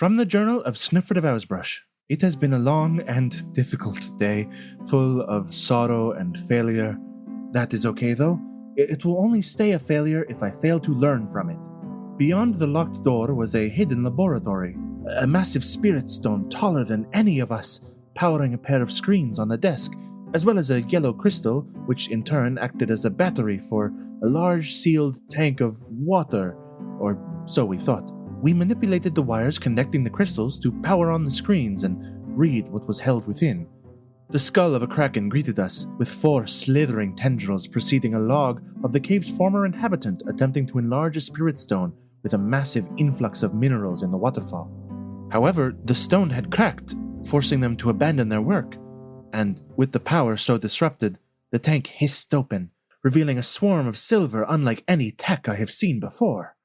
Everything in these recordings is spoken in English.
From the Journal of Snøfrid of Åsbrush. It has been a long and difficult day, full of sorrow and failure. That is okay, though. It will only stay a failure if I fail to learn from it. Beyond the locked door was a hidden laboratory, a massive spirit stone taller than any of us, powering a pair of screens on the desk, as well as a yellow crystal, which in turn acted as a battery for a large sealed tank of water, or so we thought. We manipulated the wires connecting the crystals to power on the screens and read what was held within. The skull of a kraken greeted us, with 4 slithering tendrils preceding a log of the cave's former inhabitant attempting to enlarge a spirit stone with a massive influx of minerals in the waterfall. However, the stone had cracked, forcing them to abandon their work. And, with the power so disrupted, the tank hissed open, revealing a swarm of silver unlike any tech I have seen before.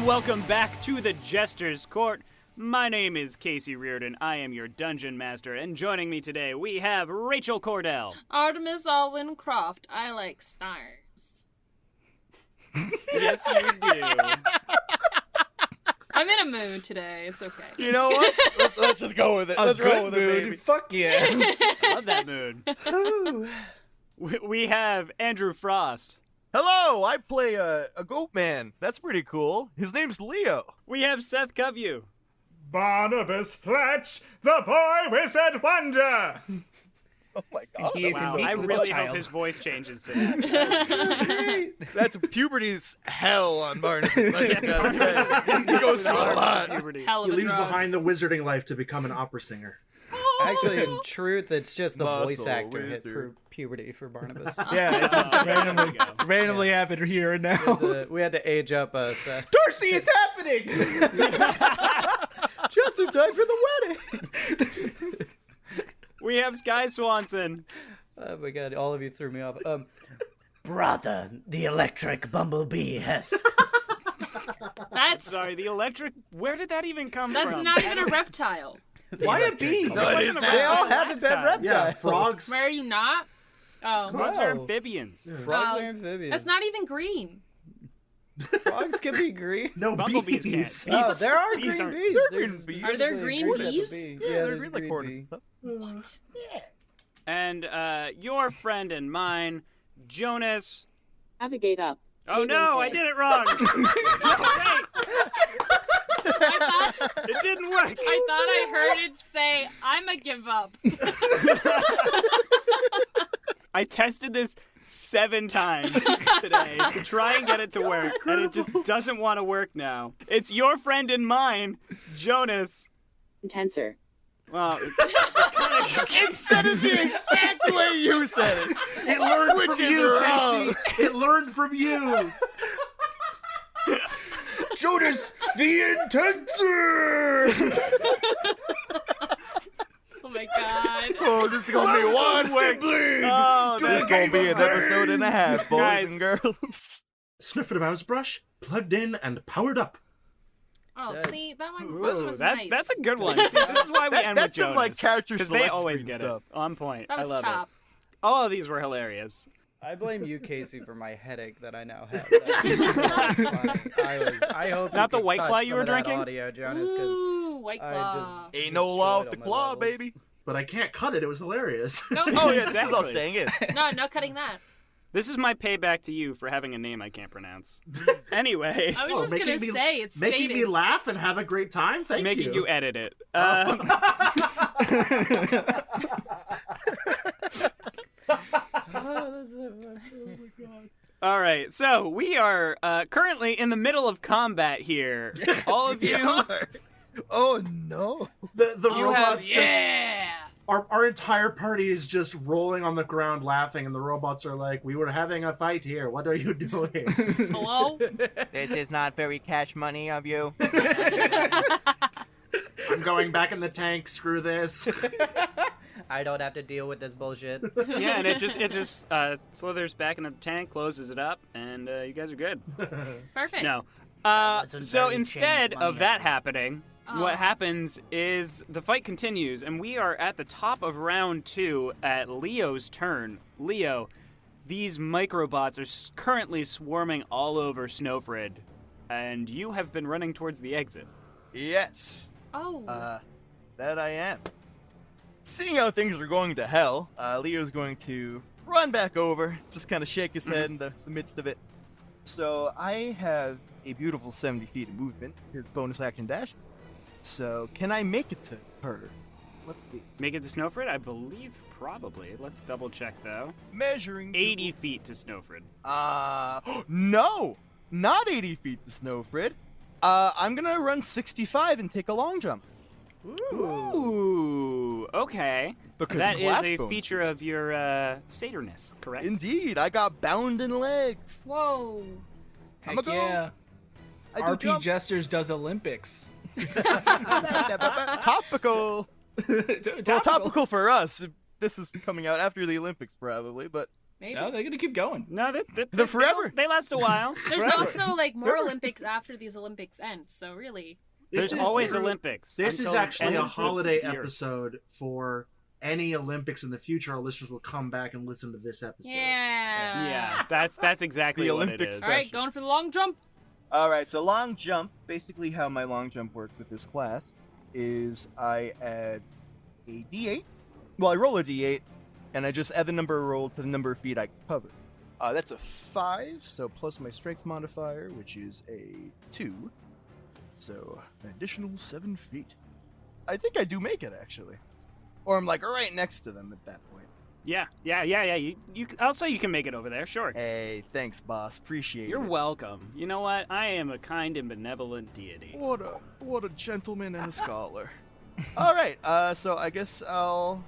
Welcome back to the Jester's Court. My name is Casey Reardon. I am your dungeon master, and joining me today we have Rachel Kordell. Artemis, Alwyn, Kroft. I like stars. Yes, you do. I'm in a mood today. It's okay. You know what? Let's just go with it. Let's roll with it, baby. Fuck yeah. I love that mood. We have Andrew Frost. Hello, I play a goat man. That's pretty cool. His name's Leo. We have Seth Coveyou. Barnabus Fletch, the boy wizard wonder. Oh my god. Wow, I really hope his voice changes to that. That's puberty's hell on Barnabus. I just gotta say. He goes through a lot. Hell He of a leaves drug. behind the wizarding life to become an opera singer. Actually, in truth, it's just the voice Muscle actor hit wizard. puberty for Barnabas. Yeah, it just randomly happened here and now. We had to age up Seth. Darcy, it's happening! Just in time for the wedding! We have Sky Swanson. Oh my god, all of you threw me off. Bratha, the electric bumblebee Hesk. That's Sorry, the electric... Where did that even come that's from? not even a reptile. Why a bee? No, it is not. They all Last haven't been time. reptiles. Yeah, frogs. Where are you not? Oh, Frogs are Wow. amphibians. Frogs Oh, are amphibians. that's not even green. Frogs can be green. No, Bumblebees bees. can't. Oh, there are Bees green aren't- bees. There are There's green bees. Are there actually a green green type of bees? bee. Yeah, they're there's green like corn bee. and stuff. And your friend and mine, Jonas. Navigate up. Oh no, I did it wrong. It didn't work. I thought I heard it say, "I'ma give up." I tested this 7 times today to try and get it to work, and it just doesn't want to work now. It's your friend and mine, Jonas. Tintenseher. Well, It said it the exact way you said it. It learned Which from is you, wrong. Casey. It learned from you. Jonas, the Tintenseher! Oh my god. Oh, this is gonna be one sibling. oh, This is gonna be an episode and a half, boys Guys. and girls. Snøfrid of Åsbrush, plugged in and powered up. Oh, Yeah. see, that one Ooh, was that's nice. that's a good one. See, this is why we end That's with some Jonas. like character Because they select always screen get stuff. it on point. That was I love top. it. All of these were hilarious. I blame you, Casey, for my headache that I now have. That was so funny. I hope Not you the could White cut Claw you some were of that drinking? Audio, Jonas, 'cause Ooh, White I Claw. Ain't no law with the destroyed all my claw, levels. baby. But I can't cut it. It was hilarious. No, Oh yeah, this is all Exactly. staying in. no cutting that. This is my payback to you for having a name I can't pronounce. Anyway, I was Oh, just making gonna me- say it's Making fading. me laugh and have a great time. Thank making you edit it. Oh, that's so funny. All right, so we are currently in the middle of combat here. All of We you, are. Oh no. The You robots have- just Our entire party is just rolling on the ground laughing, and the robots are like, "We were having a fight here. What are you doing?" Hello? This is not very cash money of you. I'm going back in the tank. Screw this. I don't have to deal with this bullshit. Yeah, and it just slithers back into the tank, closes it up, and you guys are good. Perfect. No. Listen, So very instead changed money of that out. happening, what happens is the fight continues, and we are at the top of round 2 at Leo's turn. Leo, these microbots are currently swarming all over Snøfrid, and you have been running towards the exit. Yes. Oh. That I am. Seeing how things are going to hell, Leo's going to run back over, just kind of shake his head in the midst of it. So I have a beautiful 70 feet of movement. Here's bonus action dash. So can I make it to her? Let's see. Make it to Snøfrid? I believe probably. Let's double check, though. Measuring. 80 feet to Snøfrid. No! Not 80 feet to Snøfrid. I'm gonna run 65 and take a long jump. Ooh, okay. Because That is glass a bonuses. feature of your Saturnus, correct? Indeed, I got bounding legs. Whoa. I'm Heck a go. yeah. I do RP jumps. Jesters does Olympics. Topical. Well, topical for us. This is coming out after the Olympics, probably, but Maybe. No, they're gonna keep going. No, They're forever. They last a while. There's Forever. also like more Olympics after these Olympics end, so really. There's always Olympics. This is until actually end a of the holiday year. episode for any Olympics in the future. Our listeners will come back and listen to this episode. Yeah. Yeah, that's exactly The what Olympics it is. All right, going for the long jump. all right. So long jump. Basically, how my long jump works with this class is I add a D8. Well, I roll a D8, and I just add the number rolled to the number of feet I cover. That's a 5, so plus my strength modifier, which is a 2. So an additional 7 feet. I think I do make it, actually. Or I'm like right next to them at that point. Yeah. I'll say you can make it over there. Sure. Hey, thanks, boss. Appreciate You're it. welcome. You know what? I am a kind and benevolent deity. What a gentleman and a scholar. All right, so I guess I'll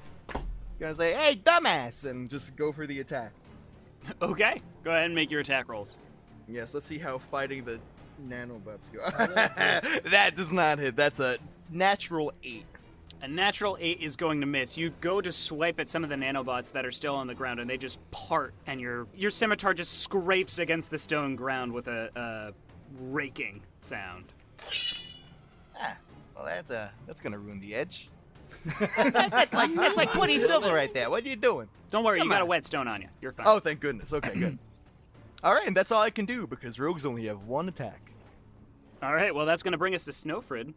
gonna say, "Hey, dumbass," and just go for the attack. Okay. Go ahead and make your attack rolls. Yes, let's see how fighting the nanobots go. That does not hit. That's a natural 8. A natural 8 is going to miss. You go to swipe at some of the nanobots that are still on the ground, and they just part, and your scimitar just scrapes against the stone ground with a raking sound. Well, that's gonna ruin the edge. that's like 20 silver right there. What are you doing? Don't worry, Come you got a on. whetstone on you. You're fine. Oh, thank goodness. Okay, good. All right, and that's all I can do because rogues only have one attack. All right, well, that's going to bring us to Snøfrid.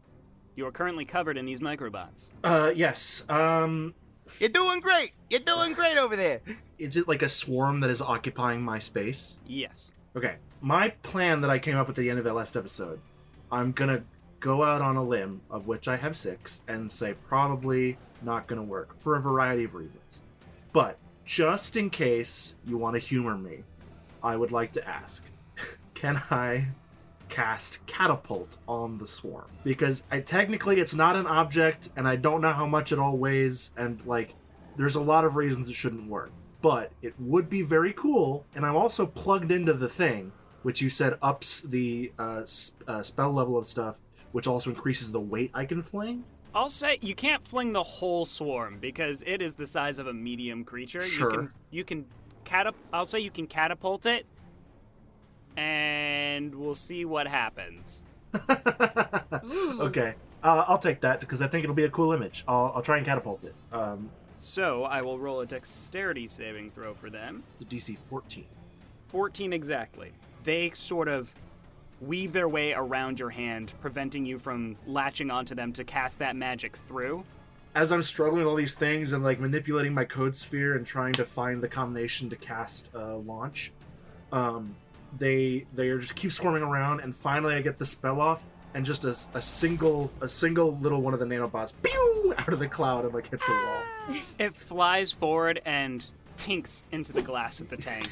You are currently covered in these microbots. Yes. You're doing great. You're doing great over there. Is it like a swarm that is occupying my space? Yes. Okay. My plan that I came up with at the end of the last episode, I'm gonna go out on a limb, of which I have 6, and say probably not gonna work for a variety of reasons. But just in case you want to humor me, I would like to ask, can I cast Catapult on the swarm? Because technically it's not an object, and I don't know how much it all weighs, and like, there's a lot of reasons it shouldn't work. But it would be very cool, and I'm also plugged into the thing, which you said ups the spell level of stuff, which also increases the weight I can fling. I'll say you can't fling the whole swarm because it is the size of a medium creature. Sure. You can I'll say you can catapult it, and we'll see what happens. Ooh. Okay, I'll take that because I think it'll be a cool image. I'll try and catapult it. So I will roll a dexterity saving throw for them. The DC 14. 14 exactly. They sort of weave their way around your hand, preventing you from latching onto them to cast that magic through. As I'm struggling with all these things and like manipulating my code sphere and trying to find the combination to cast launch, they are just keep swarming around, and finally I get the spell off, and just a single little one of the nanobots, pew, out of the cloud and like hits a wall. It flies forward and tinks into the glass of the tank,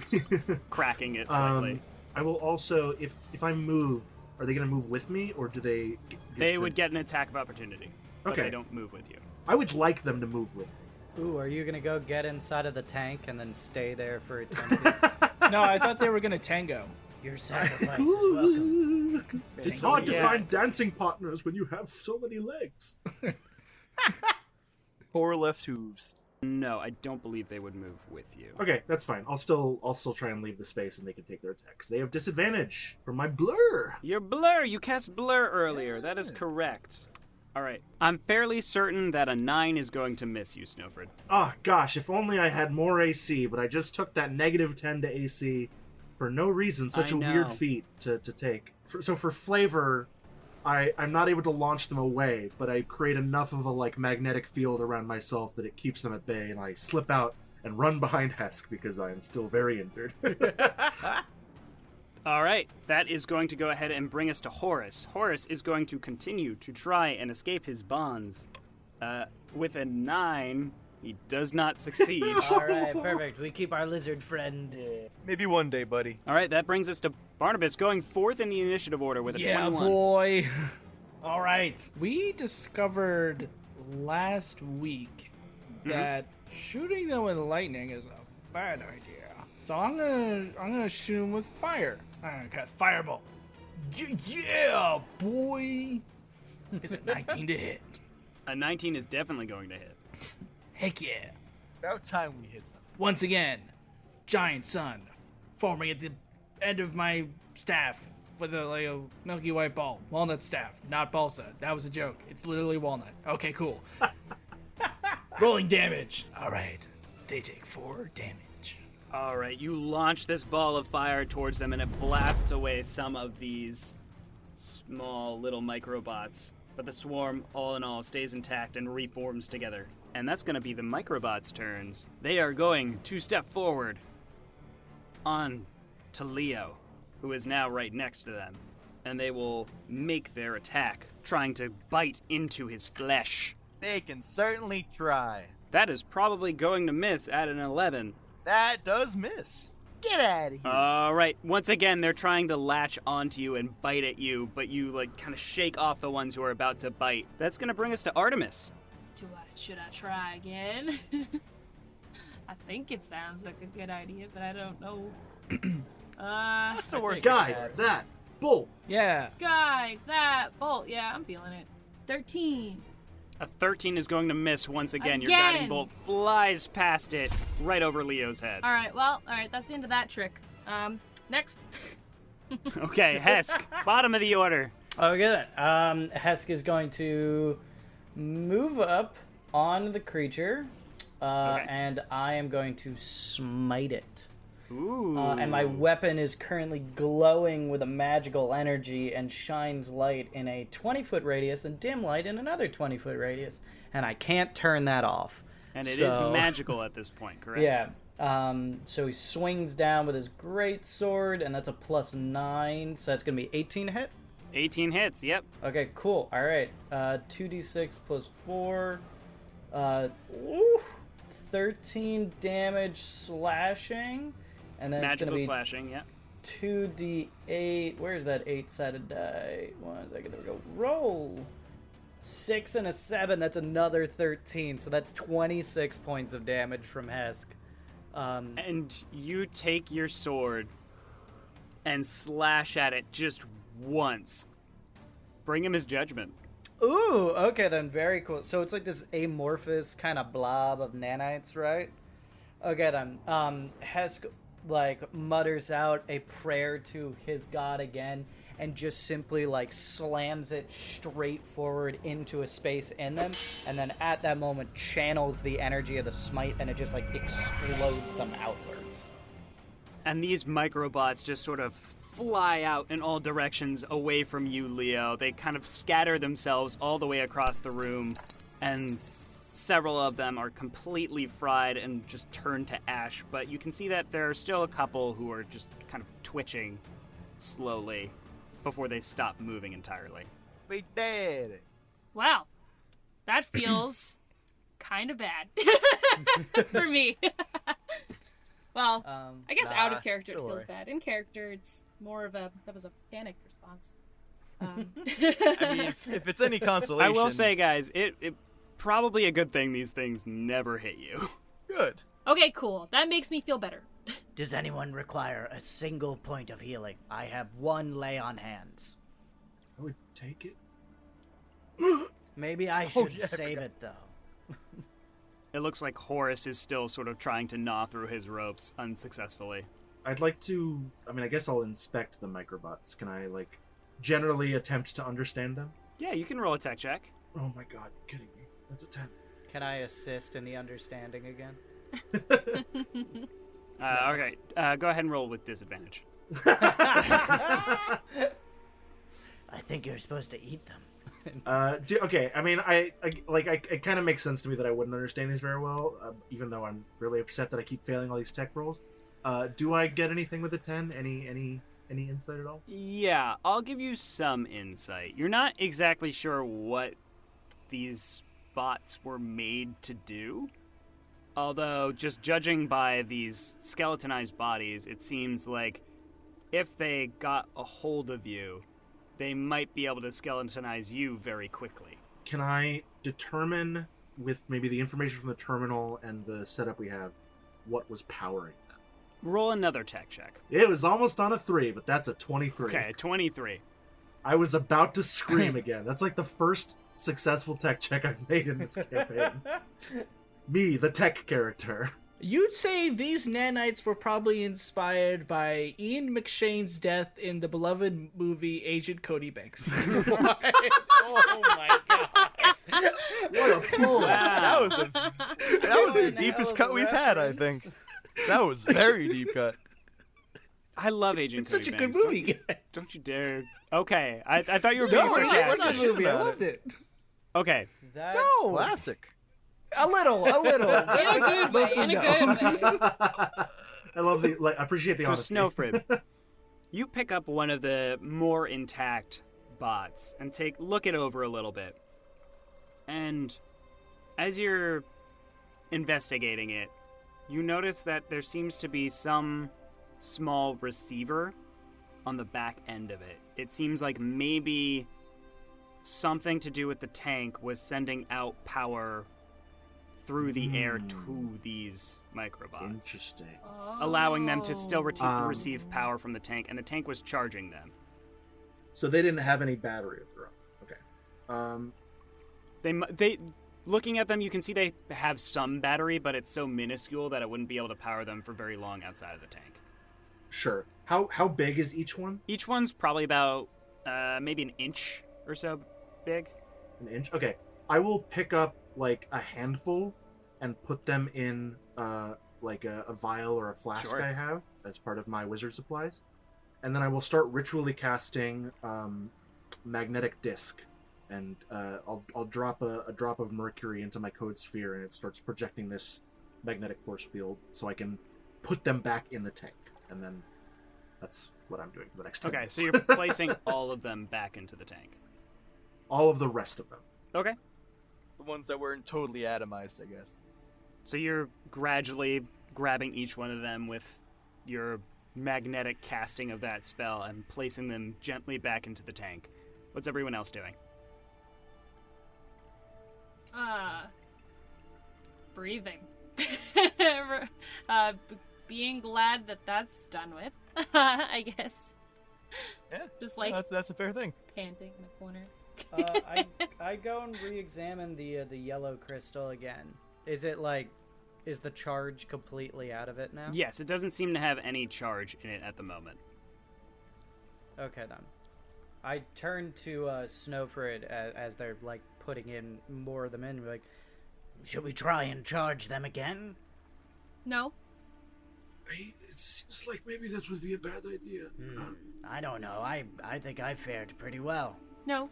cracking it slightly. I will also, if I move, are they going to move with me, or do they? They would get an attack of opportunity, but Okay. they don't move with you. I would like them to move with me. Ooh, are you gonna go get inside of the tank and then stay there for eternity? No, I thought they were gonna tango. Your sacrifice is welcome. It's hard to find dancing partners when you have so many legs. 4 left hooves. No, I don't believe they would move with you. Okay, that's fine. I'll still try and leave the space, and they can take their attacks. They have disadvantage from my blur. Your blur! You cast blur earlier. That is correct. All right. I'm fairly certain that a 9 is going to miss you, Snøfrid. Oh gosh, if only I had more AC, but I just took that -10 to AC for no reason. Such I a know. weird feat to take. So for flavor, I'm not able to launch them away, but I create enough of a magnetic field around myself that it keeps them at bay, and I slip out and run behind Hesk because I am still very injured. All right. That is going to go ahead and bring us to Horus. Horus is going to continue to try and escape his bonds. With a 9, he does not succeed. All right, perfect. We keep our lizard friend. Maybe one day, buddy. All right, that brings us to Barnabus, going 4th in the initiative order with a 21. Boy. All right. We discovered last week that shooting them with lightning is a bad idea. So I'm gonna shoot him with fire. I'm gonna cast Firebolt. Yeah, boy. Is it 19 to hit? A 19 is definitely going to hit. Heck yeah. About time we hit them. Once again, giant sun forming at the end of my staff with a milky white ball. Walnut staff, not balsa. That was a joke. It's literally walnut. Okay, cool. Rolling damage. All right. They take 4 damage. All right, you launch this ball of fire towards them, and it blasts away some of these small little microbots. But the swarm, all in all, stays intact and reforms together. And that's going to be the microbots' turns. They are going to step forward on to Leo, who is now right next to them. And they will make their attack, trying to bite into his flesh. They can certainly try. That is probably going to miss at an 11. That does miss. Get out of here. All right. Once again, they're trying to latch onto you and bite at you, but you kind of shake off the ones who are about to bite. That's going to bring us to Artemis. Should I try again? I think it sounds like a good idea, but I don't know. What's the worst? Guide that bolt. Yeah. Guide that bolt. Yeah, I'm feeling it. 13. A 13 is going to miss once again. Your Again. guiding bolt flies past it, right over Leo's head. All right, that's the end of that trick. Next. Okay, Hesk, bottom of the order. Okay, then. Hesk is going to move up on the creature, Okay. and I am going to smite it. Ooh. And my weapon is currently glowing with a magical energy and shines light in a 20-foot radius and dim light in another 20-foot radius. And I can't turn that off. And it is So- magical at this point, correct? Yeah. So he swings down with his great sword, and that's a +9. So that's going to be 18 hit. 18 hits, yep. Okay, cool. All right. 2d6 plus 4. 13 damage slashing. And then Magical it's going to be slashing, yep. 2d8. Where's that 8-sided die? 1 second. There we go. Roll. 6 and a 7. That's another 13. So that's 26 points of damage from Hesk. And you take your sword and slash at it just once. Bring him his judgment. Ooh, okay then. Very cool. So it's like this amorphous kind of blob of nanites, right? Okay then. Hesk mutters out a prayer to his god again and just simply slams it straight forward into a space in them, and then at that moment channels the energy of the smite, and it just explodes them outwards. And these microbots just sort of fly out in all directions away from you, Leo. They kind of scatter themselves all the way across the room, and several of them are completely fried and just turned to ash. But you can see that there are still a couple who are just kind of twitching slowly before they stop moving entirely. We did it. Wow. That feels kind of bad for me. Well, I guess out of character it don't feels worry. bad. In character, it's more of that was a panic response. I mean, if it's any consolation. I will say, guys, it probably a good thing these things never hit you. Good. Okay, cool. That makes me feel better. Does anyone require a single point of healing? I have 1 lay on hands. I would take it. Maybe I Oh, should yeah, I save forgot. it, though. It looks like Horace is still sort of trying to gnaw through his ropes unsuccessfully. I'd like to... I mean, I guess I'll inspect the microbots. Can I, like, generally attempt to understand them? Yeah, you can roll a tech check. Oh my god, you're kidding me. That's a 10. Can I assist in the understanding again? Okay, go ahead and roll with disadvantage. I think you're supposed to eat them. Okay, I mean, it kind of makes sense to me that I wouldn't understand these very well, even though I'm really upset that I keep failing all these tech rolls. Do I get anything with a 10? Any insight at all? Yeah, I'll give you some insight. You're not exactly sure what these bots were made to do. Although, just judging by these skeletonized bodies, it seems like if they got a hold of you, they might be able to skeletonize you very quickly. Can I determine, with maybe the information from the terminal and the setup we have, what was powering them? Roll another tech check. It was almost on a 3, but that's a 23. Okay, 23. I was about to scream again. That's like the first successful tech check I've made in this campaign. Me, the tech character. You'd say these nanites were probably inspired by Ian McShane's death in the beloved movie Agent Cody Banks. Oh my god. What a pull! That was the deepest cut we've had, I think. That was very deep cut. I love Agent It's Cody such a Banks. good movie. Don't you dare. Okay, I thought you were being No, sarcastic. it's a shit good movie. I about loved it. Okay, That... No, Classic. a little. In a good way. In a good way. I love the I appreciate the so honesty. Snøfrid, you pick up one of the more intact bots and look it over a little bit. And as you're investigating it, you notice that there seems to be some small receiver on the back end of it. It seems like maybe something to do with the tank was sending out power through the air to these microbots, Interesting. allowing them to still Oh. receive power from the tank, and the tank was charging them. So they didn't have any battery of their own. Okay. They looking at them, you can see they have some battery, but it's so minuscule that it wouldn't be able to power them for very long outside of the tank. Sure. How big is each one? Each one's probably about maybe an inch or so big. An inch? Okay. I will pick up like a handful and put them in like a vial or a flask Sure. I have as part of my wizard supplies. And then I will start ritually casting magnetic disc. And I'll drop a drop of mercury into my code sphere, and it starts projecting this magnetic force field, so I can put them back in the tank. And then that's what I'm doing for the next 10 Okay, minutes. so you're placing all of them back into the tank. All of the rest of them. Okay. The ones that weren't totally atomized, I guess. So you're gradually grabbing each one of them with your magnetic casting of that spell and placing them gently back into the tank. What's everyone else doing? Breathing. Being glad that that's done with, I guess. Yeah, Just like that's a fair thing. panting in the corner. I go and re-examine the yellow crystal again. Is the charge completely out of it now? Yes, it doesn't seem to have any charge in it at the moment. Okay then. I turn to Snøfrid as they're like putting in more of them in. Like, should we try and charge them again? No. It seems like maybe that would be a bad idea. I don't know. I think I fared pretty well. No.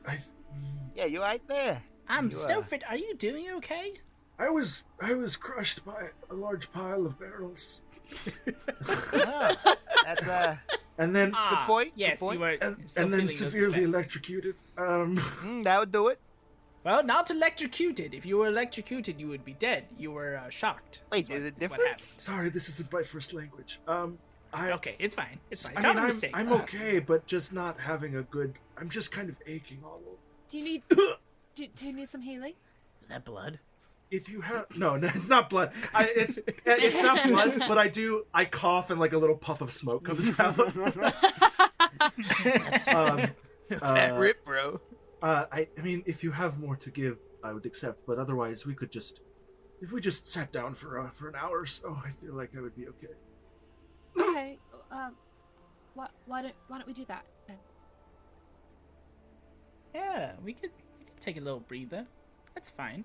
Yeah, you right there. Snøfrid, are you doing okay? I was crushed by a large pile of barrels. That's And then good point. Yes, good point. you were. and still then feeling those severely effects. electrocuted. That would do it. Well, not electrocuted. If you were electrocuted, you would be dead. You were shocked. Wait, That's is it what happened. different? Sorry, this isn't my first language. Okay, it's fine. It's fine. I Common mean, mistake. I'm okay, but just not having a good. I'm just kind of aching all over. Do you need? do you need some healing? Is that blood? If you have no, it's not blood. It's not blood, but I cough and like a little puff of smoke comes out. Fat rip, bro. I mean, if you have more to give, I would accept. But otherwise, if we just sat down for an hour or so, I feel like I would be okay. Okay. Why don't we do that then? Yeah, we could take a little breather. That's fine.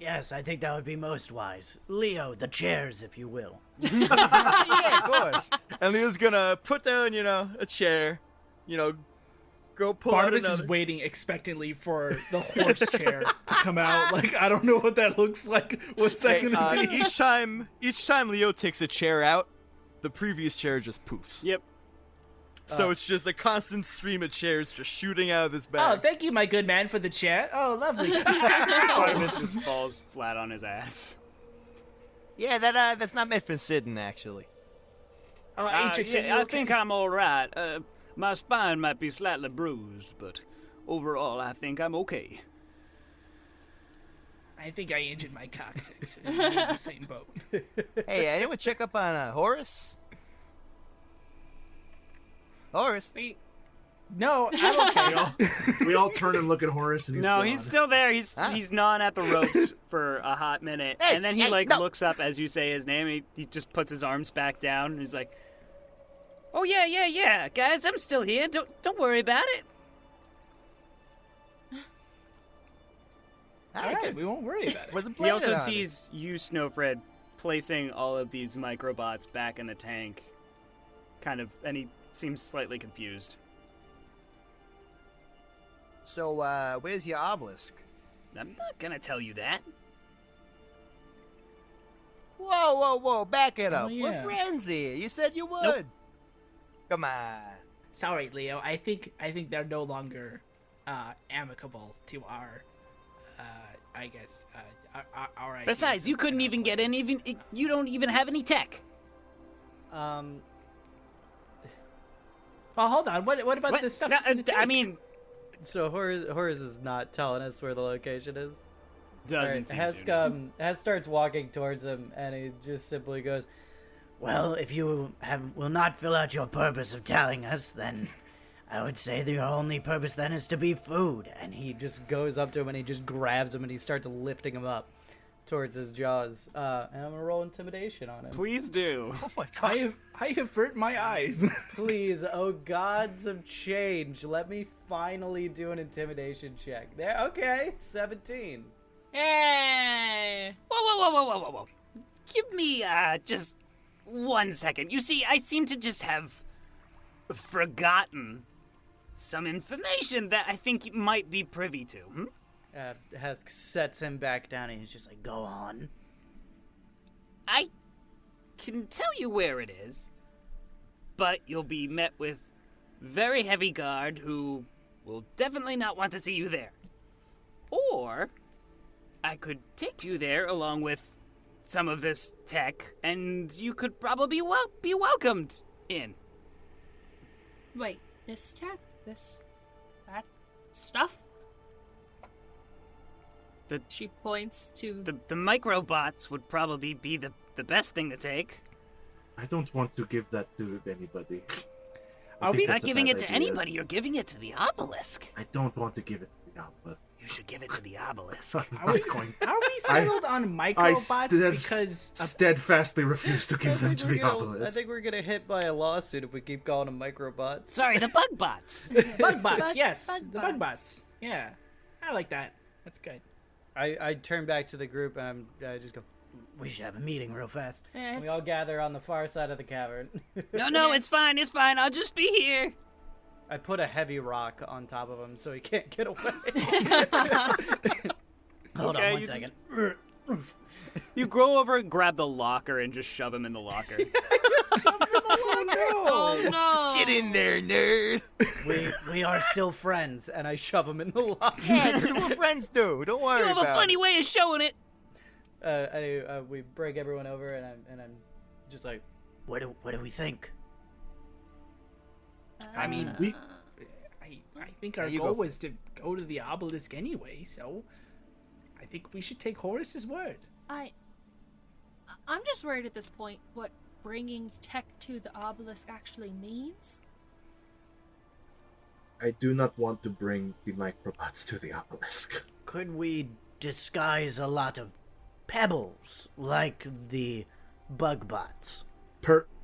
Yes, I think that would be most wise. Leo, the chairs, if you will. Yeah, of course. And Leo's gonna put down, a chair, go pull Barnabus out another. is waiting expectantly for the horse chair to come out. Like, I don't know what that looks like. What's that gonna be? Each time Leo takes a chair out, the previous chair just poofs. Yep. So it's just a constant stream of chairs just shooting out of this Oh, bag. thank you, my good man, for the chair. Oh, lovely. Artemis just falls flat on his ass. Yeah, that's not meant for sitting, actually. Oh, Atrix, are you I okay? think I'm all right. My spine might be slightly bruised, but overall, I think I'm okay. I think I injured my coccyx. We're in the same boat. Hey, anyone check up on Horace? Horace? Wait. No, I'm okay. We all turn and look at Horace, and he's No, gone. he's still there. He's gnawing at the ropes for a hot minute, Hey, and then he hey, like no. looks up as you say his name. He just puts his arms back down, and he's like, "Oh yeah, guys, I'm still here. Don't worry about it." All right, we won't worry about it. Wasn't He planning also on it. sees you, Snøfrid, placing all of these microbots back in the tank, and he seems slightly confused. So, where's your obelisk? I'm not gonna tell you that. Whoa, back it Oh, up. yeah. We're friends here. You said you would. Nope. Come on. Sorry, Leo. I think they're no longer amicable to our, I guess, our ideas Besides, you of- couldn't even get in. You don't even have any tech. Um, Well, hold on. What about What? the stuff? No, in the I tank? mean, so Horace is not telling us where the location is. doesn't seem Hesk, to. Hesk starts walking towards him, and he just simply goes, "Well, if you will not fill out your purpose of telling us, then I would say that your only purpose then is to be food." And he just goes up to him, and he just grabs him, and he starts lifting him up towards his jaws. And I'm gonna roll intimidation on him. Please do. Oh my god. I avert my eyes. Please, oh gods of change, let me finally do an intimidation check. There, okay, 17. Yay! Whoa. Give me just 1 second. You see, I seem to just have forgotten some information that I think you might be privy to. Hesk sets him back down, and he's just like, "Go on." I can tell you where it is, but you'll be met with very heavy guard who will definitely not want to see you there. Or I could take you there along with some of this tech, and you could probably be welcomed in. Wait, this tech? That stuff? She points to... The microbots would probably be the best thing to take. I don't want to give that to anybody. Are we You're not giving it to anybody, you're giving it to the Obelisk. I don't want to give it to the obelisk. You should give it to the Obelisk. I'm Are we, not going. are we settled on I microbots because steadfastly refuse to give them to the I obelisk. think we're gonna hit by a lawsuit if we keep calling them microbots. Sorry, the bug bots. bug bots? Bug- Yes, bug the bug bots. bots. Yeah, I like that. That's good. I turn back to the group and I just go, "We should have a meeting real fast." Yes. And we all gather on the far side of the cavern. No, it's fine. I'll just be here. I put a heavy rock on top of him so he can't get away. Hold Okay, on one you second. You grow over and grab the locker and just shove him in the locker. Oh no! Get in there, nerd. We are still friends, and I shove him in the locker. Yeah, this is what friends do. Don't worry You have a about funny it. way of showing it. We break everyone over, and I'm just like, what do we think? I mean, we I think our you goal go. was to go to the obelisk anyway, so I think we should take Horace's word. I'm just worried at this point what bringing tech to the obelisk actually means. I do not want to bring the microbots to the obelisk. Could we disguise a lot of pebbles like the bug bots?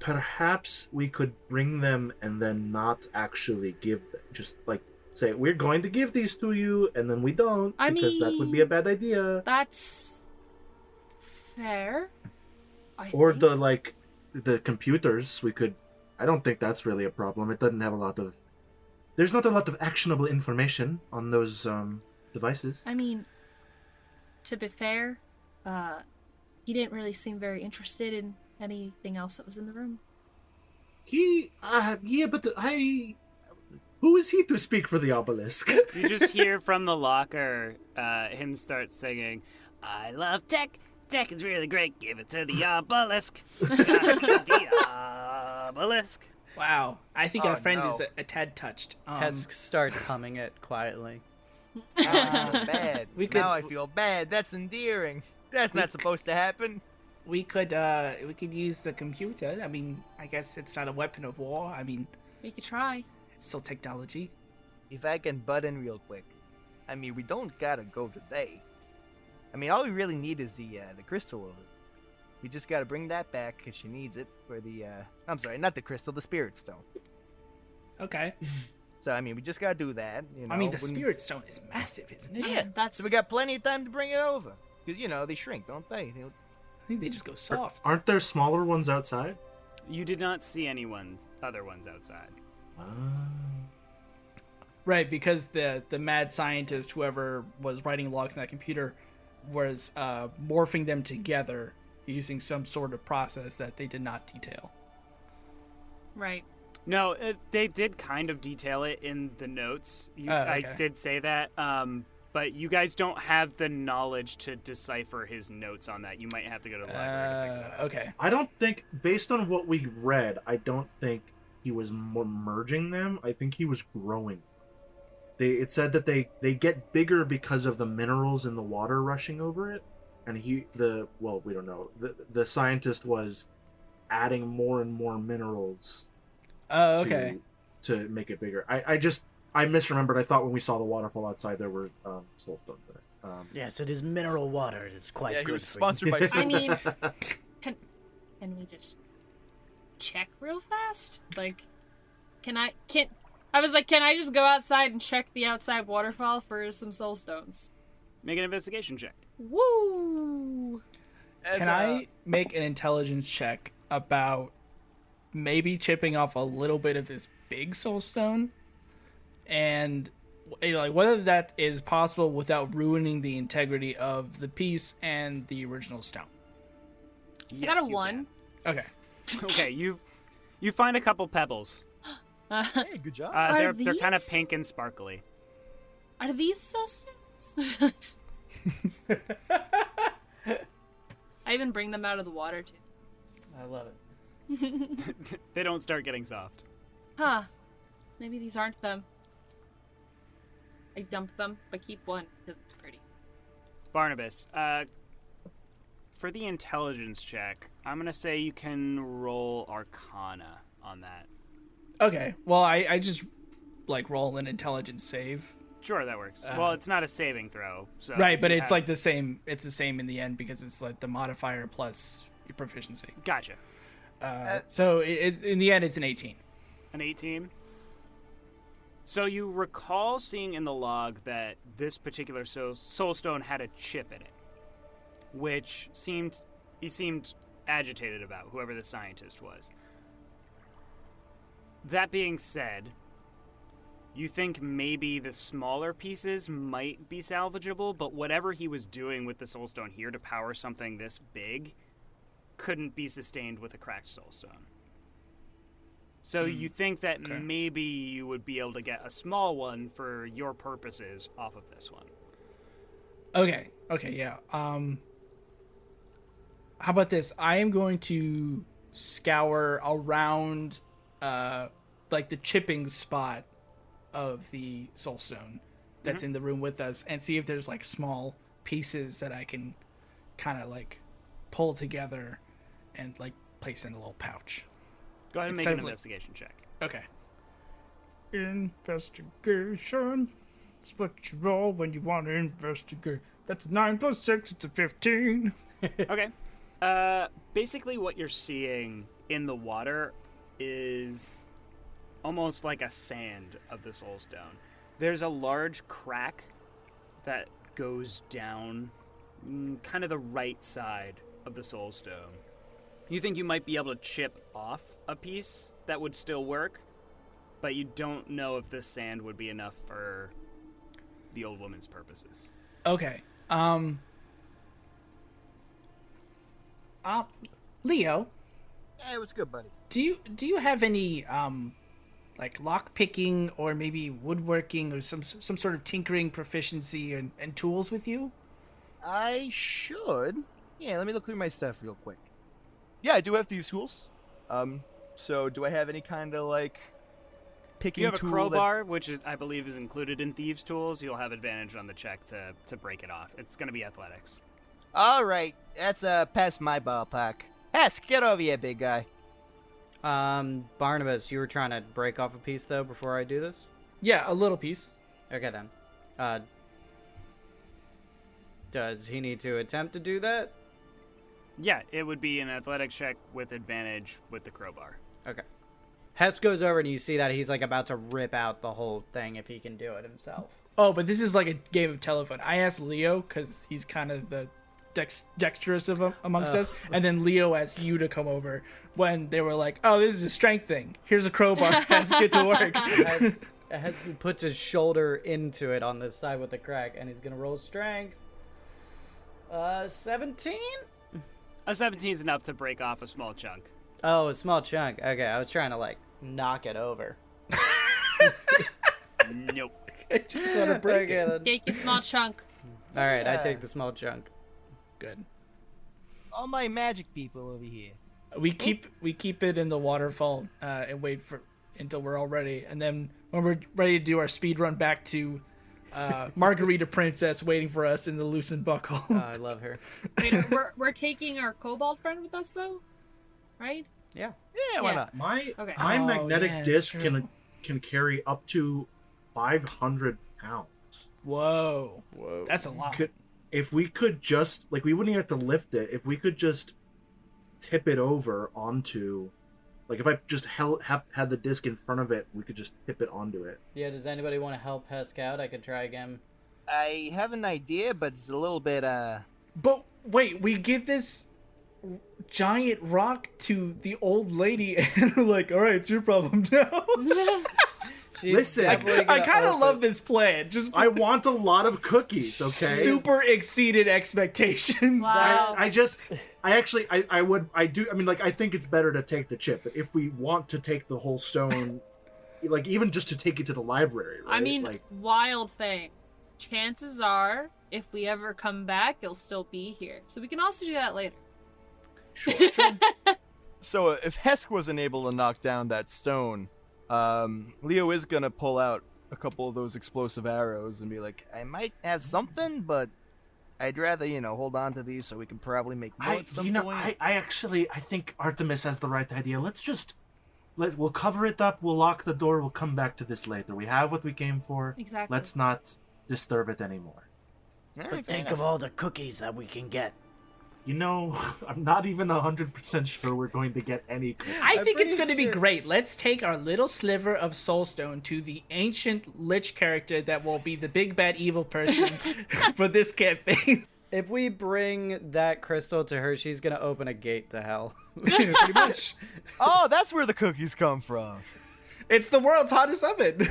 Perhaps we could bring them and then not actually give them. Just like say, we're going to give these to you, and then we don't, because that would be a bad idea. That's fair. Or the computers, we could... I don't think that's really a problem. It doesn't have a lot of... There's not a lot of actionable information on those devices. I mean, to be fair, he didn't really seem very interested in anything else that was in the room. Who is he to speak for the obelisk? You just hear from the locker him start singing, "I love tech. Tech is really great. Give it to the obelisk. The obelisk." Wow, I think our friend no. is a tad touched. Hesk starts humming it quietly. Bad. Now I feel bad. That's endearing. That's not supposed to happen. We could use the computer. I mean, I guess it's not a weapon of war. I mean, We could try. it's still technology. If I can butt in real quick. I mean, we don't gotta go today. I mean, all we really need is the crystal over. We just gotta bring that back because she needs it for the, I'm sorry, not the crystal, the spirit stone. Okay. So, I mean, we just gotta do that, you know. I mean, the spirit stone is massive, isn't it? Yeah, That's... so we got plenty of time to bring it over. Because, you know, they shrink, don't they? I think they just go soft. Aren't there smaller ones outside? You did not see other ones outside. Right, because the mad scientist, whoever was writing logs in that computer, was morphing them together using some sort of process that they did not detail. Right. No, they did kind of detail it in the notes. Okay. I did say that, but you guys don't have the knowledge to decipher his notes on that. You might have to go to the library to pick it up. Okay. I don't think, based on what we read, I don't think he was more merging them. I think he was growing. It said that they get bigger because of the minerals in the water rushing over it, and we don't know. The scientist was adding more and more minerals. Oh, okay. To make it bigger. I misremembered. I thought when we saw the waterfall outside there were soul stones in it. Yes, it is mineral water. It's quite good. he was for sponsored by I mean, can we just check real fast? Like, I was like, can I just go outside and check the outside waterfall for some soul stones? Make an investigation check. Woo! Can I make an intelligence check about maybe chipping off a little bit of this big soul stone? And like whether that is possible without ruining the integrity of the piece and the original stone. Yes, I got a you 1. Okay. can. Okay, you find a couple pebbles. Hey, good job. They're kind of these- pink and sparkly. Are these soul stones? I even bring them out of the water too. I love it. They don't start getting soft. Huh. Maybe these aren't them. I dump them, but keep one because it's pretty. Barnabas, for the intelligence check, I'm going to say you can roll Arcana on that. Okay. Well, I just like roll an intelligence save. Sure, that works. Well, it's not a saving throw. So Right, but you it's have- like the same. It's the same in the end because it's like the modifier plus your proficiency. Gotcha. So in the end, it's an 18. An 18. So you recall seeing in the log that this particular soul stone had a chip in it, which he seemed agitated about, whoever the scientist was. That being said, you think maybe the smaller pieces might be salvageable, but whatever he was doing with the soul stone here to power something this big couldn't be sustained with a cracked soul stone. So you think that Okay. maybe you would be able to get a small one for your purposes off of this one. Okay, yeah. How about this? I am going to scour around, like the chipping spot of the soul stone that's in the room with us, and see if there's like small pieces that I can kind of like pull together and like place in a little pouch. Go ahead and make an investigation check. Okay. Investigation. It's what you roll when you want to investigate. That's 9 + 6. It's a 15. Okay. Basically what you're seeing in the water is almost like a sand of the soulstone. There's a large crack that goes down kind of the right side of the soulstone. You think you might be able to chip off a piece that would still work, but you don't know if this sand would be enough for the old woman's purposes. Okay. Leo, Hey, what's good, buddy? do you have any like lock picking or maybe woodworking or some sort of tinkering proficiency and tools with you? I should. Yeah, let me look through my stuff real quick. Yeah, I do have these tools. So do I have any kind of like picking You have a tool crowbar, which is, I believe, is included in Thieves' Tools. You'll have advantage on the check to break it off. It's going to be athletics. All right, that's past my ballpark. Hesk, get over here, big guy. Barnabus, you were trying to break off a piece though before I do this? Yeah, a little piece. Okay then. Does he need to attempt to do that? Yeah, it would be an athletics check with advantage with the crowbar. Okay. Hesk goes over and you see that he's like about to rip out the whole thing if he can do it himself. Oh, but this is like a game of telephone. I asked Leo because he's kind of the dexterous of amongst us, and then Leo asked you to come over when they were like, "Oh, this is a strength thing. Here's a crowbar. Has to get to work." Hesk puts his shoulder into it on the side with the crack, and he's gonna roll strength. 17. A 17 is enough to break off a small chunk. Oh, a small chunk. Okay, I was trying to like knock it over. Nope. I just want to break it. Then. Take a small chunk. All right, I take the small chunk. Good. All my magic people over here. We keep it in the waterfall and wait for until we're all ready, and then when we're ready to do our speed run back to Margarita Princess waiting for us in the loosened buckle. Oh, I love her. Wait, we're taking our kobold friend with us though, right? Yeah. Yeah, why Yeah. not? My Okay. my Oh, magnetic yeah, disc that's true. can carry up to 500 pounds. Whoa, that's a lot. If we could just we wouldn't even have to lift it. If we could just tip it over onto, if I just had the disc in front of it, we could just tip it onto it. Yeah. Does anybody want to help Hesk out? I could try again. I have an idea, but it's a little bit But wait, we give this giant rock to the old lady, and we're like, "All right, it's your problem now." She's Listen, definitely I gonna kind of open- love this plan. Just I want a lot of cookies, okay? super exceeded expectations. Wow. I think it's better to take the chip, but if we want to take the whole stone, even just to take it to the library, right? I mean, wild thing. Chances are, if we ever come back, you'll still be here. So we can also do that later. So if Hesk wasn't able to knock down that stone, Leo is gonna pull out a couple of those explosive arrows and be like, I might have something, but I'd rather, hold on to these so we can probably make more at some point. I think Artemis has the right idea. We'll cover it up, we'll lock the door, we'll come back to this later. We have what we came for. Exactly. Let's not disturb it anymore. All right, fair Think enough. of all the cookies that we can get. I'm not even 100% sure we're going to get any cookies. I I'm think it's pretty going to be sure- great. Let's take our little sliver of soulstone to the ancient lich character that will be the big bad evil person for this campaign. If we bring that crystal to her, she's gonna open a gate to hell. Pretty much. Oh, that's where the cookies come from. It's the world's hottest oven.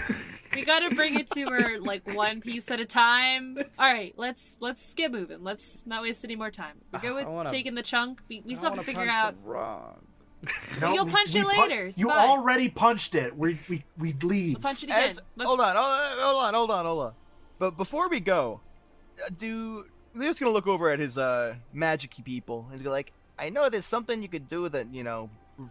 We gotta bring it to her one piece at a time. All right, let's get moving. Let's not waste any more time. We go I wanna- with taking the chunk. We still have to figure out. No, You'll punch it later. It's you fine. already punched it. We'd leave. We'll punch it again. Hold on. But before we go, Leo's gonna look over at his magic-y people and go like, I know there's something you could do that,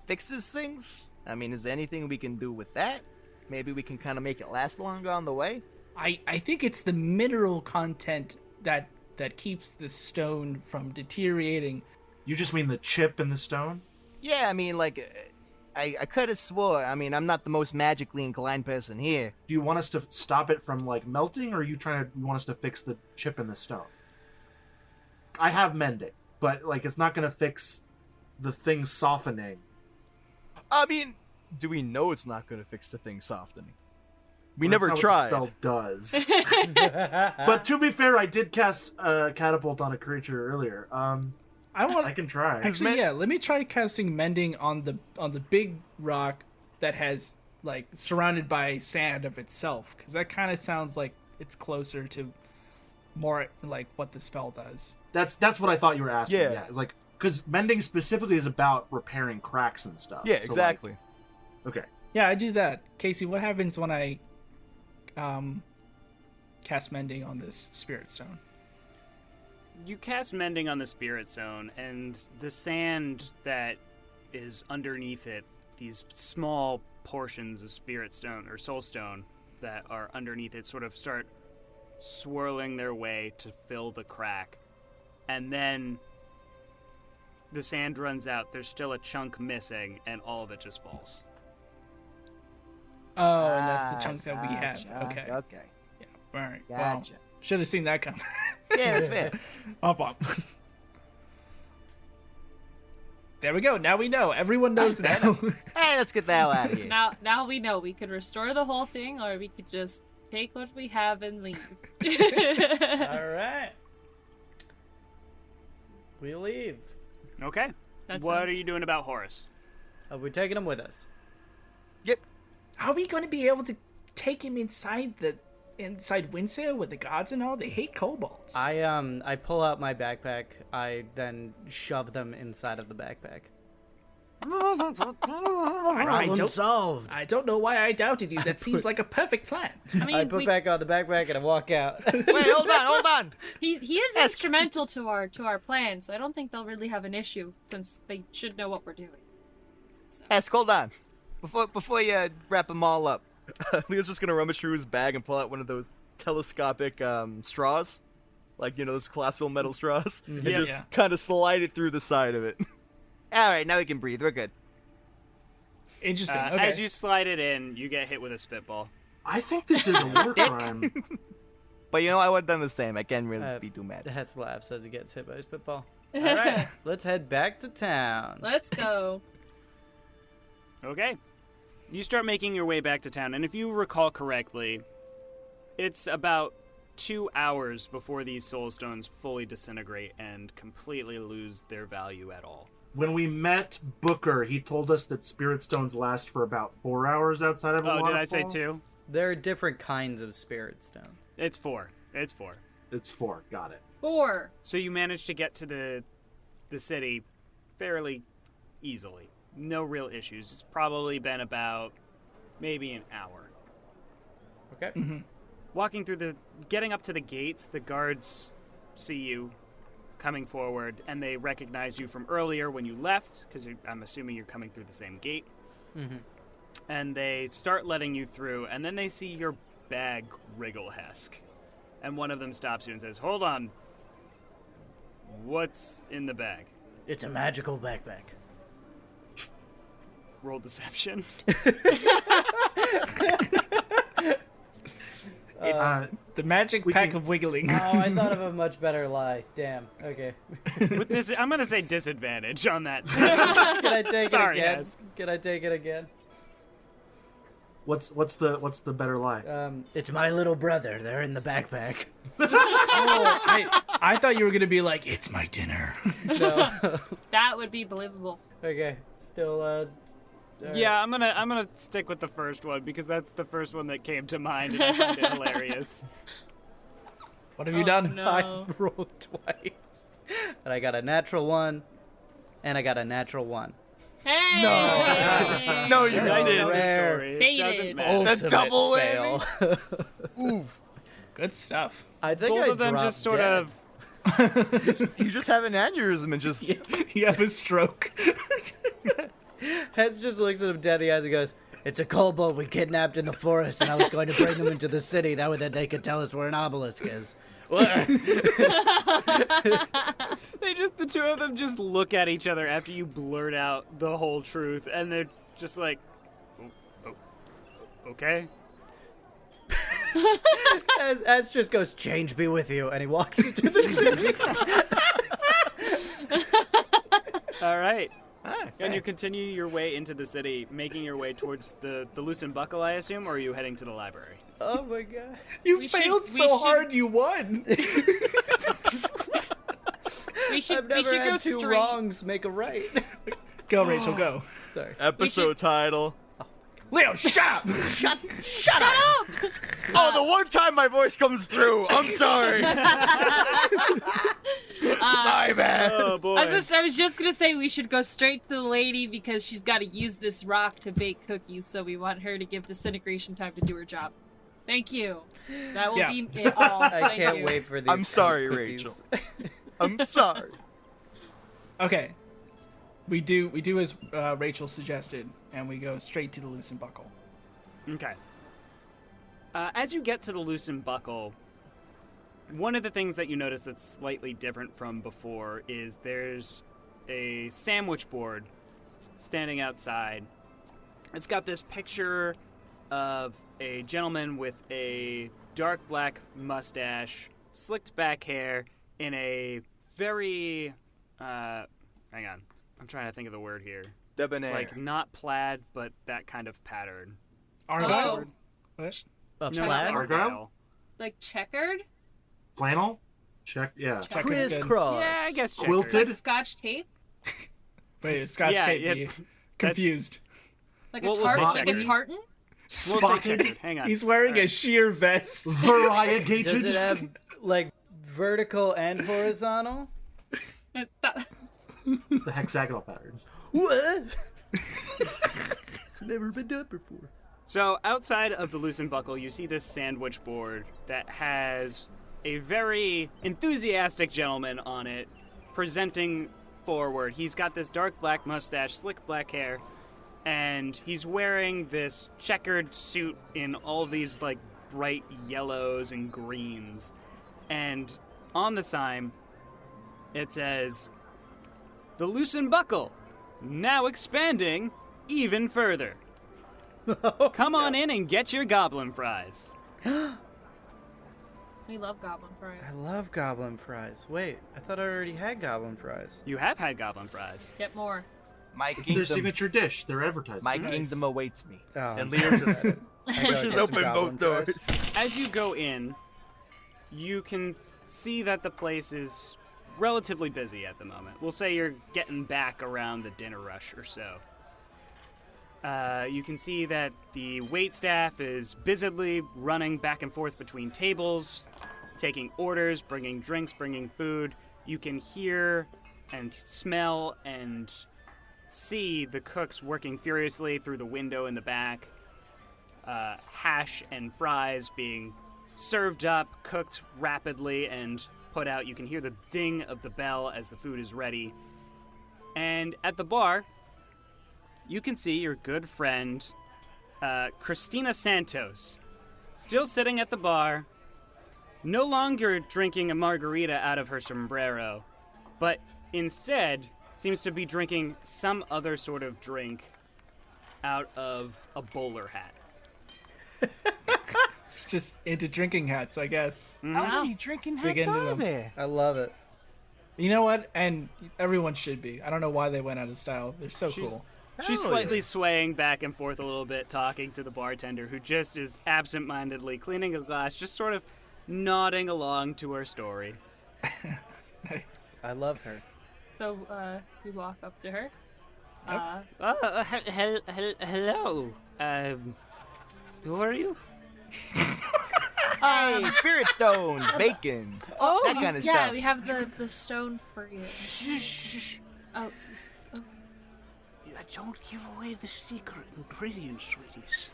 fixes things. I mean, is there anything we can do with that? Maybe we can kind of make it last longer on the way? I think it's the mineral content that that keeps the stone from deteriorating. You just mean the chip in the stone? Yeah, I mean, like, I could have swore. I mean, I'm not the most magically inclined person here. Do you want us to stop it from, like, melting, or are you want us to fix the chip in the stone? I have mending, but, like, it's not going to fix the thing softening. I mean, do we know it's not going to fix the thing softening? We Well, never that's tried. not what the spell does. But to be fair, I did cast Catapult on a creature earlier. I can try. Actually, yeah, let me try casting Mending on the big rock that has, like, surrounded by sand of itself, because that kind of sounds like it's closer to more like what the spell does. That's what I thought you were asking. Yeah. Yeah, it's like, because mending specifically is about repairing cracks and stuff. Yeah, So, exactly. like, okay. Yeah, I do that. Casey, what happens when I cast Mending on this Spirit Stone? You cast Mending on the Spirit Stone, and the sand that is underneath it, these small portions of Spirit Stone or Soul Stone that are underneath it, sort of start swirling their way to fill the crack. And then the sand runs out. There's still a chunk missing, and all of it just falls. Oh, and that's the chunk that we have. Gotcha. Okay. Okay. Yeah. All right. Gotcha. Well, should have seen that coming. Yeah, that's fair. Up. There we go. Now we know. Everyone knows now. Hey, let's get the hell out of here. Now we know we could restore the whole thing, or we could just take what we have and leave. All right. We leave. Okay. That What sounds- are you doing about Horus? We're taking him with us. Yep. Are we going to be able to take him inside Windsor with the gods and all? They hate kobolds. I pull out my backpack. I then shove them inside of the backpack. Problem solved. I don't know why I doubted you. That seems like a perfect plan. I mean, I put back on the backpack and I walk out. Wait, hold on. he is instrumental to our plan, so I don't think they'll really have an issue since they should know what we're doing. So. Hesk, hold on. Before you wrap them all up, Leo's just gonna rummage through his bag and pull out one of those telescopic straws, like, you know, those collapsible metal straws, and Yeah. just kind of slide it through the side of it. All right, now we can breathe. We're good. Interesting. Okay. As you slide it in, you get hit with a spitball. I think this is a war crime. But you know, I would have done the same. I can't really be too mad. Hess laughs as he gets hit by a spitball. All right, let's head back to town. Let's go. Okay. You start making your way back to town, and if you recall correctly, it's about 2 hours before these soul stones fully disintegrate and completely lose their value at all. When we met Booker, he told us that spirit stones last for about 4 hours outside of a waterfall. Oh, did I say 2? There are different kinds of spirit stone. It's 4. It's 4. It's 4. Got it. 4. So you managed to get to the city fairly easily. No real issues. It's probably been about maybe an hour. Okay. Mm-hmm. Getting up to the gates, the guards see you coming forward, and they recognize you from earlier when you left, because I'm assuming you're coming through the same gate. Mm-hmm. And they start letting you through, and then they see your bag wriggle, Hesk. And one of them stops you and says, "Hold on. What's in the bag?" It's a magical backpack. Roll deception. The magic pack of wiggling. Oh, I thought of a much better lie. Damn. Okay. With this, I'm going to say disadvantage on that. Can I take Sorry, it again? Hesk. Can I take it again? What's the better lie? It's my little brother. They're in the backpack. Oh, I thought you were gonna be like, "It's my dinner." No. That would be believable. Okay. Still. Yeah, I'm gonna stick with the first one because that's the first one that came to mind, and I find it hilarious. What have you done? No. I rolled twice, and I got a natural 1, and I got a natural 1. Hey! No, you Nice did. Rare. story. It Baited. doesn't matter. That double fail. Oof. Good stuff. I think Both I of them dropped just sort dead. of. You just have an aneurysm and just. You have a stroke. Heads just looks at him dead in the eyes and goes, It's a kobold we kidnapped in the forest, and I was going to bring them into the city. That way that they could tell us where an obelisk is. The two of them just look at each other after you blurt out the whole truth, and they're just like, okay. As just goes, change be with you, and he walks into the city. All right. Ah, And you continue your way into the city, making your way towards the loosened buckle, I assume, or are you heading to the library? Oh my god. You We failed should- so we should- hard, you won. We should I've never go had two straight. wrongs make a right. Go, Rachel, go. Sorry. Episode title. Leo, shut up! Shut up! Oh, the one time my voice comes through. I'm sorry. My bad. Oh, boy. I was just gonna say we should go straight to the lady because she's got to use this rock to bake cookies, so we want her to give disintegration time to do her job. Thank you. That will Yeah. be it all. I Thank can't you. wait for these. I'm sorry, cookies. Rachel. I'm sorry. Okay. We do as Rachel suggested, and we go straight to the loosened buckle. Okay. As you get to the loosened buckle, one of the things that you notice that's slightly different from before is there's a sandwich board standing outside. It's got this picture of a gentleman with a dark black mustache, slicked back hair, in a very, hang on, I'm trying to think of the word here. Debonair. Like, not plaid, but that kind of pattern. Argyle? Oh. What? A No, plaid? not argyle. Like checkered? Flannel? Check. Yeah. Check is good. Crisscross. Yeah, I guess checkered. Quilted? Like Scotch tape? Wait, it's Scotch Yeah, tape. yeah, me. that- Confused. Like We'll a say tartan? Like a checkered. tartan? We'll say Spotted? checkered. Hang on. He's wearing a Alright. sheer vest. Variegated? Does it have like vertical and horizontal? It's not- The hexagonal pattern. What? Never been done before. So outside of the loosened buckle, you see this sandwich board that has a very enthusiastic gentleman on it presenting forward. He's got this dark black mustache, slick black hair, and he's wearing this checkered suit in all these like bright yellows and greens. And on the sign, it says, "The loosened buckle, now expanding even further. Come on in and get your goblin fries." We love goblin fries. I love goblin fries. Wait, I thought I already had goblin fries. You have had goblin fries. Get more. My It's their kingdom, signature dish. They're advertising. my Nice. kingdom awaits me. Oh, And Leo just I gotta pushes get some open goblin both fries. doors. As you go in, you can see that the place is relatively busy at the moment. We'll say you're getting back around the dinner rush or so. You can see that the waitstaff is busily running back and forth between tables, taking orders, bringing drinks, bringing food. You can hear and smell and see the cooks working furiously through the window in the back. Hash and fries being served up, cooked rapidly, and put out. You can hear the ding of the bell as the food is ready. And at the bar, you can see your good friend, Kristina Santos, still sitting at the bar, no longer drinking a margarita out of her sombrero, but instead seems to be drinking some other sort of drink out of a bowler hat. It's just into drinking hats, I guess. Wow. drinking Big into them. there? I love it. You know what? And everyone should be. I don't know why they went out of style. They're so cool. She's slightly swaying back and forth a little bit, talking to the bartender, who just is absent-mindedly cleaning a glass, just sort of nodding along to her story. Nice. I love her. So, we walk up to her. Hello. Who are you? Hey, spirit stones, bacon, that kind of yeah, stuff. we have the stone for you. Oh, Don't give away the secret ingredients, sweeties.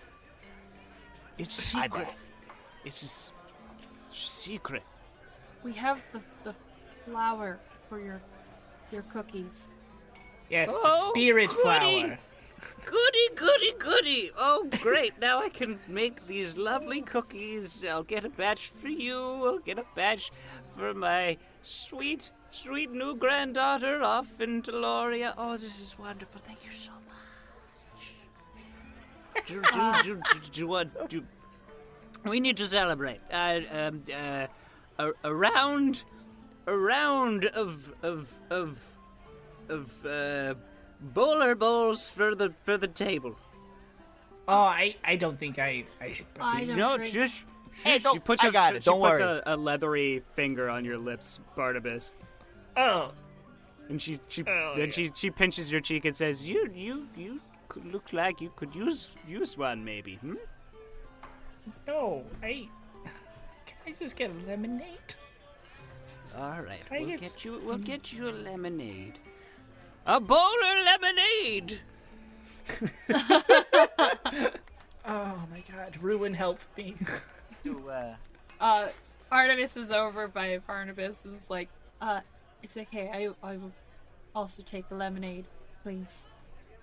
It's I secret. bet. It's secret. we have the flour for your cookies. Yes, the Oh, spirit goody. flower. Goody, goody, goody! Oh, great! Now I can make these lovely cookies. I'll get a batch for you. I'll get a batch for my sweet, sweet new granddaughter off in Deloria. Oh, this is wonderful. Thank you so much. We need to celebrate. A round of bowler bowls for the table. Oh, I don't think I should I partake. don't No, drink. just Hey, she puts I got it. Don't puts worry. a leathery finger on your lips, Barnabus, Oh, and she Oh, then yeah. she pinches your cheek and says, "You could look like you could use one maybe." Hmm? no, Can I just get lemonade? All right, Can I we'll get get you a lemonade. A bowler lemonade. Oh my god, Ruin, help me. So, Artemis is over by Barnabus and is like, it's okay. I will also take a lemonade, please.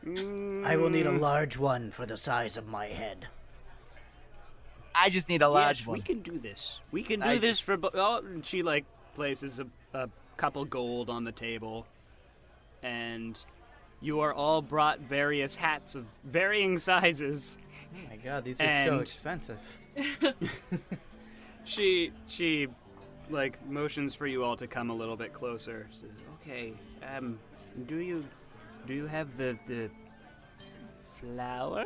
I will need a large one for the size of my head. I just need a large Yes, one. we can do this. We can do I- this for. And she places a couple gold on the table, and you are all brought various hats of varying sizes. Oh my god, these are so And- expensive. She motions for you all to come a little bit closer. Says, "Okay, do you have the flower?"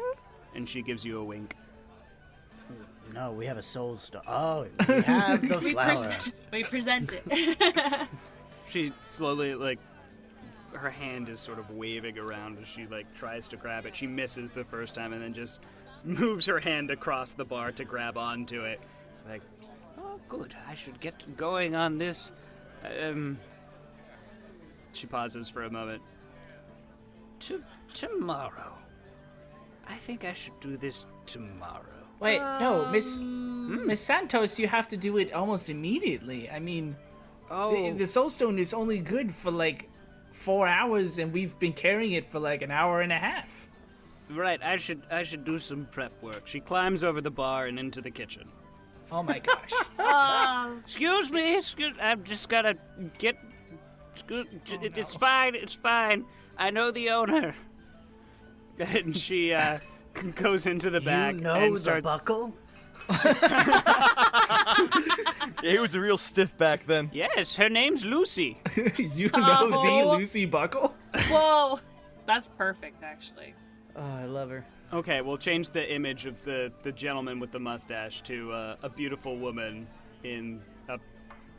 And she gives you a wink. No, we have a soul stone. Oh, we have the flower. We present it. She slowly, her hand is sort of waving around as she, tries to grab it. She misses the first time and then just moves her hand across the bar to grab onto it. It's like, oh, good. I should get going on this. She pauses for a moment. Tomorrow. I think I should do this tomorrow. Wait, no, Miss Santos, you have to do it almost immediately. I mean, the soul stone is only good for 4 hours, and we've been carrying it for an hour and a half. Right, I should do some prep work. She climbs over the bar and into the kitchen. Oh my gosh. Excuse me, I've just gotta get. It's fine, it's fine. I know the owner. And she goes into the back You know and the starts. buckle? Yeah, he was a real stiff back then. Yes, her name's Lucy. You know Oh. the Lucy Buckle? Whoa, that's perfect, actually. Oh, I love her. Okay, we'll change the image of the gentleman with the mustache to a beautiful woman in a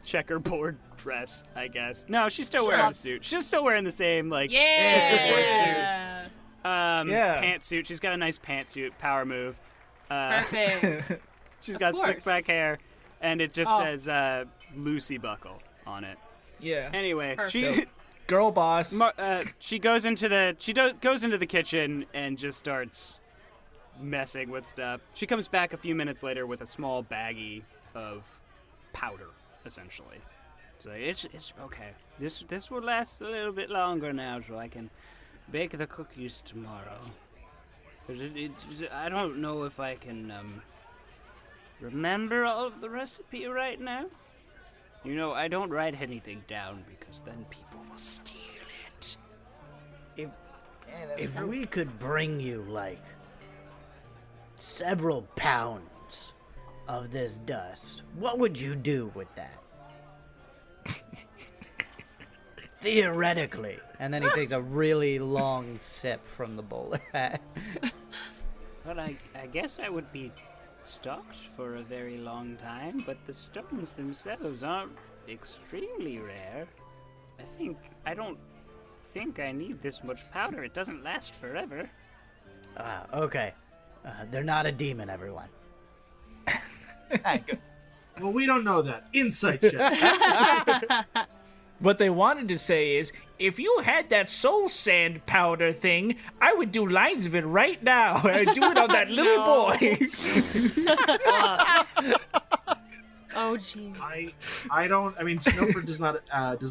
checkerboard dress, I guess. No, she's still wearing the suit. She's still wearing the same checkerboard suit. Yeah. Yeah. Pantsuit. She's got a nice pantsuit. Power move. Perfect. She's got Of slick course. back hair, and it just Oh. says Lucy Buckle on it. Yeah. Anyway, Perfect. Girl boss. she goes into the kitchen and just starts messing with stuff. She comes back a few minutes later with a small baggie of powder, essentially. So it's okay. This will last a little bit longer now, so I can bake the cookies tomorrow. I don't know if I can remember all of the recipe right now. You know, I don't write anything down because then people will steal it. If we could bring you, several pounds of this dust, what would you do with that? Theoretically. And then he takes a really long sip from the bowler hat. Well, I guess I would be stocked for a very long time, but the stones themselves aren't extremely rare. I don't think I need this much powder. It doesn't last forever. Okay. They're not a demon, everyone. Alright, good. Well, we don't know that. Insight check. What they wanted to say is, if you had that soul sand powder thing, I would do lines of it right now. I'd do it on that little No. boy. Oh, jeez. I don't. I mean, Snøfrid does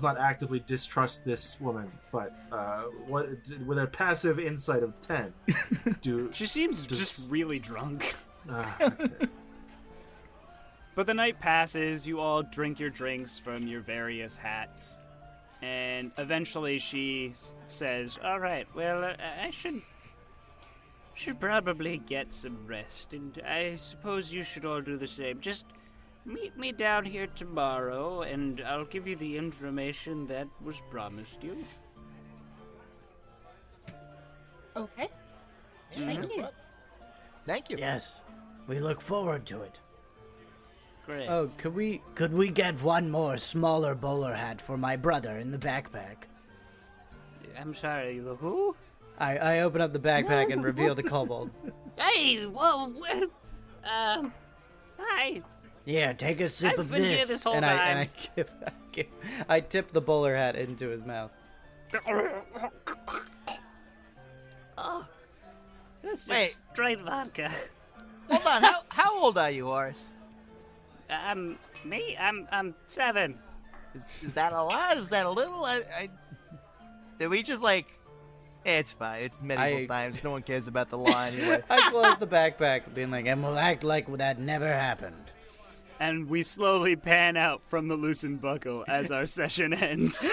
not actively distrust this woman, but what with a passive insight of 10, She seems just really drunk. Okay. But the night passes. You all drink your drinks from your various hats, and eventually she says, "All right. Well, I should probably get some rest, and I suppose you should all do the same. Just meet me down here tomorrow, and I'll give you the information that was promised you." Okay. Yeah, Thank you. Thank you. Yes, we look forward to it. Great. Oh, could we Get one more smaller bowler hat for my brother in the backpack. I'm sorry, the who? I open up the backpack and reveal the kobold. Hey, whoa, hi. Yeah, take a sip I've of been here this. this whole And time. I tip the bowler hat into his mouth. Oh, that's just Wait. straight vodka. Hold on. How old are you, Horace? Me? I'm 7. Is that a lot? Is that a little? Did we just like? It's fine. It's medieval times. No one cares about the law anyway. I close the backpack, being like, And we'll act like that never happened. And we slowly pan out from the loosened buckle as our session ends.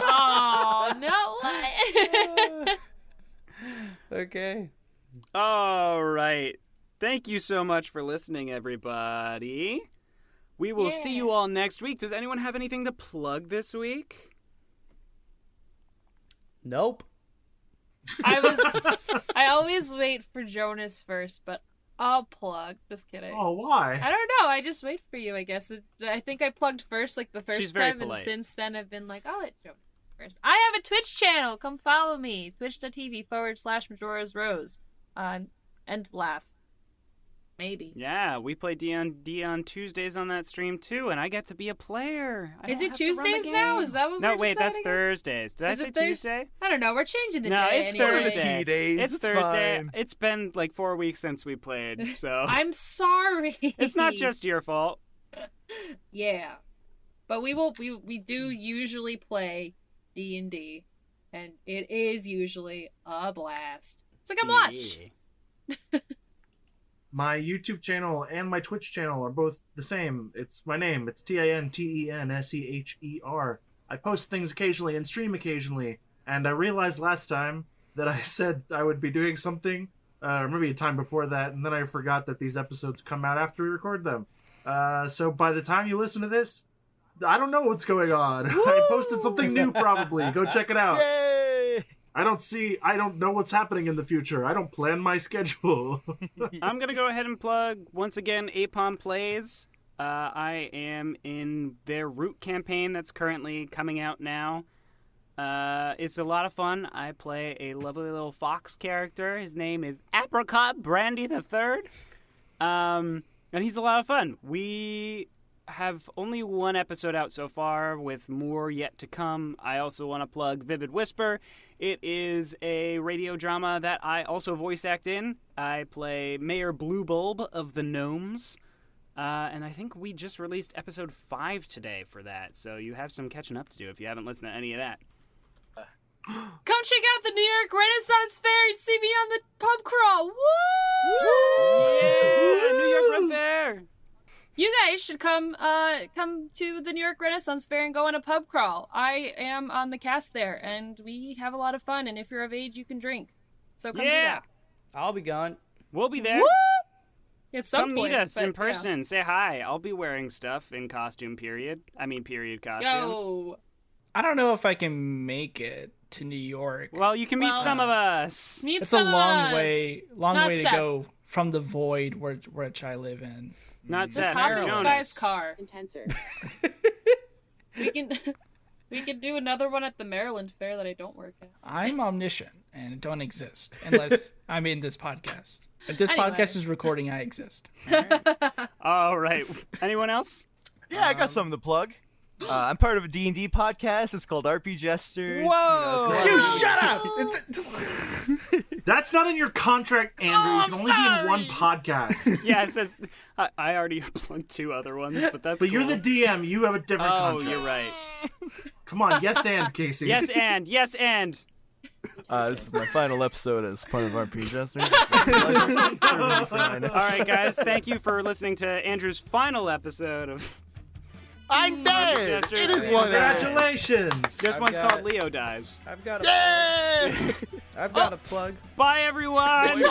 Oh, no way. okay. All right. Thank you so much for listening, everybody. We will see you all next week. Does anyone have anything to plug this week? Nope. I always wait for Jonas first, but I'll plug. Just kidding. Oh, why? I don't know. I just wait for you, I guess. I think I plugged first, like, the first She's very time, polite. and since then I've been like, I'll let Jonas first. I have a Twitch channel. Come follow me. Twitch.tv/Majora's Rose. And laugh. Maybe. Yeah, we play D on Tuesdays on that stream too, and I get to be a player. I Is don't it have to run the Tuesdays now? game. Is that what No, we're wait, that's deciding? Thursdays. Did I Is say it Thurs- Tuesday? I don't know. We're changing the No, day it's anyway. Thursday. Tea days. It's It's Thursday. fine. It's been like 4 weeks since we played, so I'm sorry. it's not just your fault. Yeah. But we do usually play D&D, and it is usually a blast. So come watch. Yeah. My YouTube channel and my Twitch channel are both the same. It's my name. It's Tintenseher. I post things occasionally and stream occasionally. And I realized last time that I said I would be doing something, or maybe a time before that, and then I forgot that these episodes come out after we record them. So by the time you listen to this, I don't know what's going on. I posted something new probably. Go check it out. Yay! I don't know what's happening in the future. I don't plan my schedule. I'm going to go ahead and plug, once again, Apon Plays. I am in their Root campaign that's currently coming out now. It's a lot of fun. I play a lovely little fox character. His name is Apricot Brandy III. And he's a lot of fun. We have only one episode out so far, with more yet to come. I also want to plug Vivid Whisper. It is a radio drama that I also voice act in. I play Mayor Bluebulb of the Gnomes. And I think we just released episode 5 today for that, so you have some catching up to do if you haven't listened to any of that. Come check out the New York Renaissance Fair and see me on the pub crawl. Woo! Yeah, New York Red Fair! You guys should come to the New York Renaissance Fair and go on a pub crawl. I am on the cast there, and we have a lot of fun, and if you're of age, you can drink. So come do that. I'll be gone. We'll be there. Woo! At some Come point, meet us but, in person. Say hi. I'll be wearing stuff in costume, period costume. Yo! I don't know if I can make it to New York. Well, you can meet Well, some of us. Meet It's a some of long us. way Not to Seth. go from the void which I live in. Not Just Seth. hop in this Jonas. guy's car. Tintenseher. We can do another one at the Maryland Fair that I don't work at. I'm omniscient and don't exist unless I'm in this podcast. If this Anyway. podcast is recording, I exist. All right. Anyone else? Yeah, I got something to plug. I'm part of a D&D podcast. It's called RP Jesters. Whoa! You shut up! That's not in your contract, Andrew. You can only be in one podcast. Yeah, it says I already plugged 2 other ones, but that's. But cool. you're the DM. You have a different contract. Oh, you're right. Come on, yes and Casey. Yes and. This is my final episode as part of RP Jesters. All right, guys. Thank you for listening to Andrew's final episode of. I'm dead. Jesters. It is one. Congratulations. This I've one's got- called Leo Dies. I've got a Yay! I've got a plug. Bye, everyone.